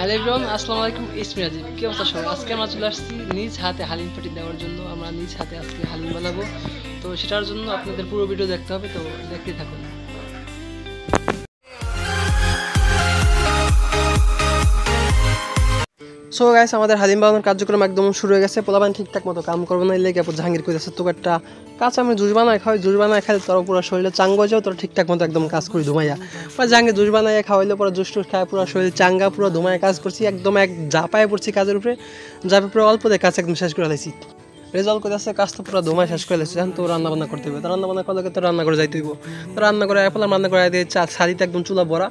Hello everyone, আসসালামু আলাইকুম। ইসমি রাজীব। কি অবস্থা সবাই? আজকে আমরা চলে আসছি নিজ হাতে হালিম পাটি দেওয়ার জন্য। আমরা নিজ হাতে আজকে হালিম বানাবো, তো সেটার জন্য আপনাদের পুরো ভিডিও দেখতে হবে, তো দেখতে থাকুন। সো গাইস, আমাদের হালিম বানানোর কার্যক্রম একদম শুরু হয়ে গেছে। পোলাপান ঠিকঠাক মতো কাম করবো না, এলে জাহাঙ্গীর কইতেছে তোকে একটা কাজ আমি জুস বানায় খাওয়াই, জুস বানায় খাইলে তোর পুরো শরীরে চাঙ্গা যাও, তোর ঠিকঠাক মতো একদম কাজ করি ধুমাইয়া। জাহাঙ্গীর জুস বানায় খাওয়াইলে পুরো জুস টুস খায় পুরো শরীর চাঙ্গা, পুরো ধুমায় কাজ করছি, একদম এক ঝাঁপায় পড়ছি কাজের উপরে। ঝাঁপে পুরো অল্প দিয়ে কাজ একদম শেষ করে ফেলেছি। রেজাল্ট করে আসছে, কাজ তো পুরো ধুমায় শেষ করে ফেলেছি। তো রান্না বান্না করতে হবে, তো রান্না বান্না করলে তো রান্না করে যাইতে হইব। তো রান্না করে ফেলাম, রান্না করে দিয়ে শাড়িতে একদম চুলা ভরা,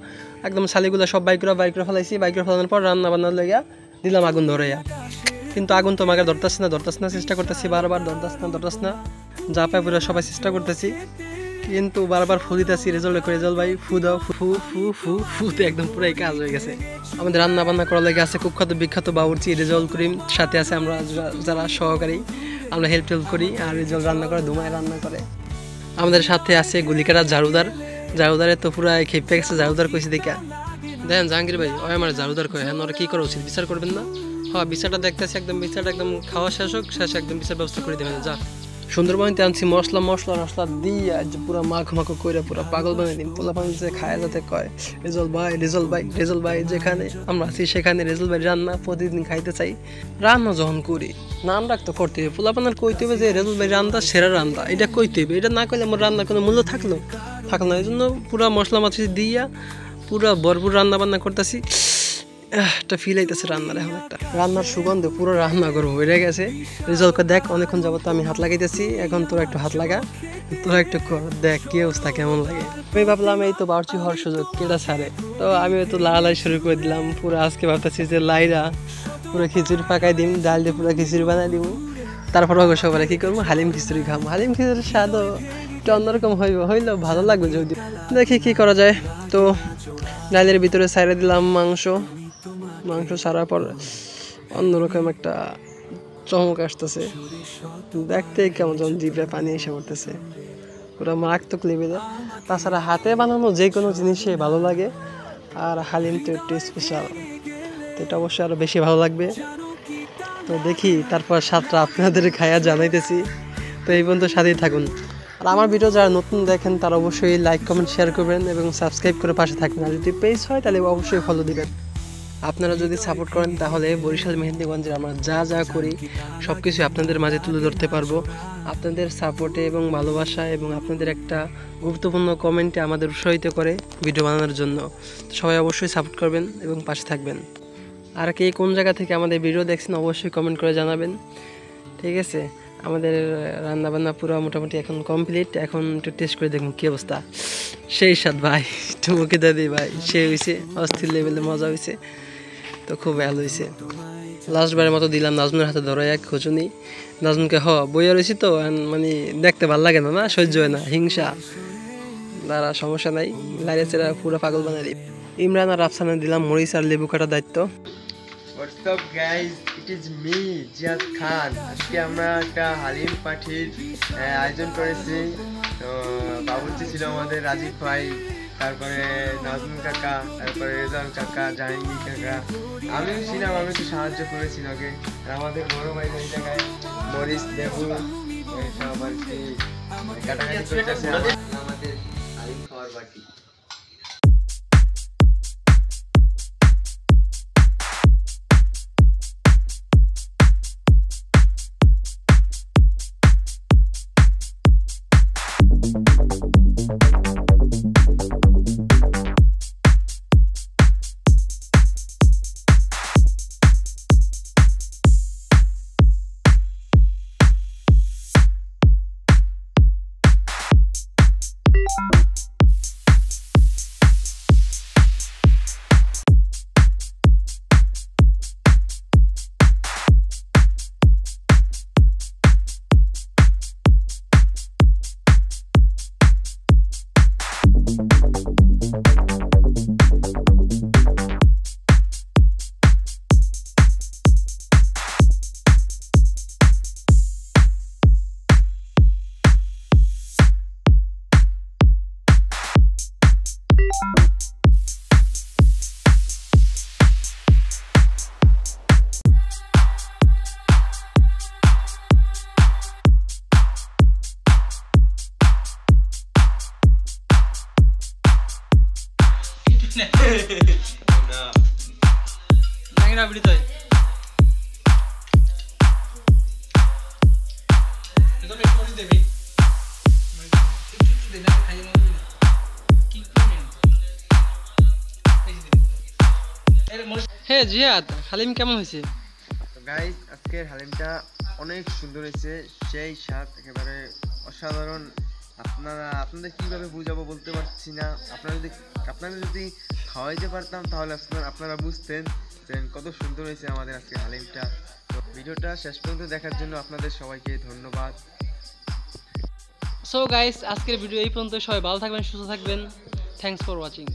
একদম শালিগুলো সব বাইক করে ফেলাইছি। বাইক করে ফেলানোর পর রান্না বান্নার লেগে দিলাম আগুন ধরে। কিন্তু আগুন তো আমাকে ধরতেছে না, চেষ্টা করতেছি বারবার, ধরতাস না, যা পাই পুরো সবাই চেষ্টা করতেছি, কিন্তু বারবার ফু দিতেছি। রেজাল্ট ভাই ফু দাও, ফু ফু ফু ফুতে একদম পুরাই কাজ হয়ে গেছে। আমাদের রান্না বান্না করার লেগে আছে কুখ্যাত বিখ্যাত বাবুর্চি রেজাল্ট করিম, সাথে আছে আমরা যারা সহকারী, আমরা হেল্প করি। আর রেজাল্ট রান্না করে, ধুমায় রান্না করে। আমাদের সাথে আছে গুলিকারা জারুদারে তো পুরো খেপে গেছে। জারুদার কইছি দেখা দেখেন জাহাঙ্গীর ভাই, ওই আমার জারুদার কয়, হ্যাঁ ওরা কী করা উচিত, বিচার করবেন না? হ্যাঁ, বিচারটা দেখতেছি, একদম বিচারটা একদম খাওয়া শেষ হোক, শেষে একদম বিচার ব্যবস্থা করে দেবেন। যা সুন্দরবনতে আনছি মশলা দিয়ে পুরো মাখো করে পুরো পাগল বানিয়ে দিন। পোলা পানি যে খায় যাতে কয় রেজল ভাই যেখানে আমরা আছি সেখানে রেজল ভাই রান্না প্রতিদিন খাইতে চাই। রান্না যখন করি নাম রাখতে করতে হবে, পোলা পানার কইতে হবে যে রেজল ভাই রান্না সেরা রান্না, এটা কইতে হবে। এটা না কইলে আমার রান্নার কোনো মূল্য থাকলো না। এই জন্য পুরো মশলা মাছি দিয়া পুরো ভরপুর রান্না বান্না করতেছি। একটা ফিল আইতেছে রান্নার, এখন একটা রান্নার সুগন্ধে পুরো রান্না করবো হয়ে গেছে। রেজাল্টকে দেখ, অনেকক্ষণ যাবত আমি হাত লাগাইতেছি, এখন তোরা একটু হাত লাগা, তোরা একটু কর, দেখ কি অবস্থা কেমন লাগে। আমি ভাবলাম এই তো বাড়ছি হওয়ার সুযোগ কেটা ছাড়ে, তো আমি তো লাড়ালাই শুরু করে দিলাম পুরো। আজকে ভাবতেছি যে লাইরা পুরো খিচুড়ি পাকাই দিম, ডাল দিয়ে পুরো খিচুড়ি বানাই দিব। তারপর সবাই কী করবো, হালিম খিচুড়ি খাবো। হালিম খিচুড়ির স্বাদও একটু অন্যরকম হইলেও ভালো লাগবে যদি। দেখি কী করা যায়। তো ডালের ভিতরে সাইড়ে দিলাম মাংস ছাড়ার পর অন্যরকম একটা চমক আসতেছে, দেখতে কেমন যেমন জিভে পানি এসে পড়তেছে, পুরো মারাত্মক লেভেলে। তাছাড়া হাতে বানানো যে কোনো জিনিসই ভালো লাগে, আর হালিম তো একটু স্পেশাল, তো এটা অবশ্যই আরও বেশি ভালো লাগবে। তো দেখি তারপর স্বাদটা আপনাদের খাইয়া জানাইতেছি। তো এই পর্যন্ত সাথেই থাকুন। আর আমার ভিডিও যারা নতুন দেখেন তারা অবশ্যই লাইক কমেন্ট শেয়ার করবেন এবং সাবস্ক্রাইব করে পাশে থাকবেন। আর যদি পেজ হয় তাহলে অবশ্যই ফলো দিবেন। আপনারা যদি সাপোর্ট করেন তাহলে বরিশাল মেহেন্দিগঞ্জে আমরা যা করি সব কিছু আপনাদের মাঝে তুলে ধরতে পারবো। আপনাদের সাপোর্টে এবং ভালোবাসা এবং আপনাদের একটা গুরুত্বপূর্ণ কমেন্টে আমাদের উৎসাহিত করে ভিডিও বানানোর জন্য। সবাই অবশ্যই সাপোর্ট করবেন এবং পাশে থাকবেন। আর কে কোন জায়গা থেকে আমাদের ভিডিও দেখছেন অবশ্যই কমেন্ট করে জানাবেন, ঠিক আছে? আমাদের রান্নাবান্না পুরো মোটামুটি এখন কমপ্লিট। এখন একটু টেস্ট করে দেখুন কী অবস্থা। সেই স্বাদ ভাই, একটু মুখে দাদি ভাই, সে হয়েছে, অস্থির লেভেলে মজা হয়েছে, তো খুব ভালো হয়েছে। লাস্টবারের মতো দিলাম নাজমুনের হাতে ধরো এক খোঁচুনি। নাজমুনকে বইয়া রয়েছি তো, মানে দেখতে ভালো লাগে না, সহ্য হয় না, হিংসা দ্বারা সমস্যা নাই, লাইরে চেরা পুরো পাগল বানাই। ইমরান আর আফসানে দিলাম মরিচ আর লেবু কাটার দায়িত্ব। What's up guys, it is me Ziyad খান। আজকে আমরা একটা হালিম পাঠির আয়োজন করেছি। তো বাবুর্চি ছিল আমাদের রাজীব ভাই, তারপরে নাজমুল কাকা, তারপরে রেজাল কাকা, জাহাঙ্গীর কাকা, আমিও ছিলাম, আমি একটু সাহায্য করেছি ওকে। আর আমাদের বড় ভাই ওই জায়গায় মরিচ লেবু সব আর কি কাটাকাটি করতেছে। আমাদের হালিম খাওয়ার বাকি। জাহাঙ্গীর আবৃত হয় হ্যাঁ জিয়াদ, হালিম কেমন হয়েছে? তো গাইস আজকের হালিমটা অনেক সুন্দর হয়েছে, সেই স্বাদ একেবারে অসাধারণ। আপনাদের কিভাবে বুঝাবো বলতে পারছি না। আপনারা যদি খাওয়াইতে পারতাম তাহলে আপনারা বুঝতেন যে কত সুন্দর হয়েছে আমাদের আজকে হালিমটা। তো ভিডিওটা শেষ পর্যন্ত দেখার জন্য আপনাদের সবাইকে ধন্যবাদ। সো গাইস, আজকের ভিডিও এই পর্যন্ত। সবাই ভালো থাকবেন, সুস্থ থাকবেন। Thanks for watching.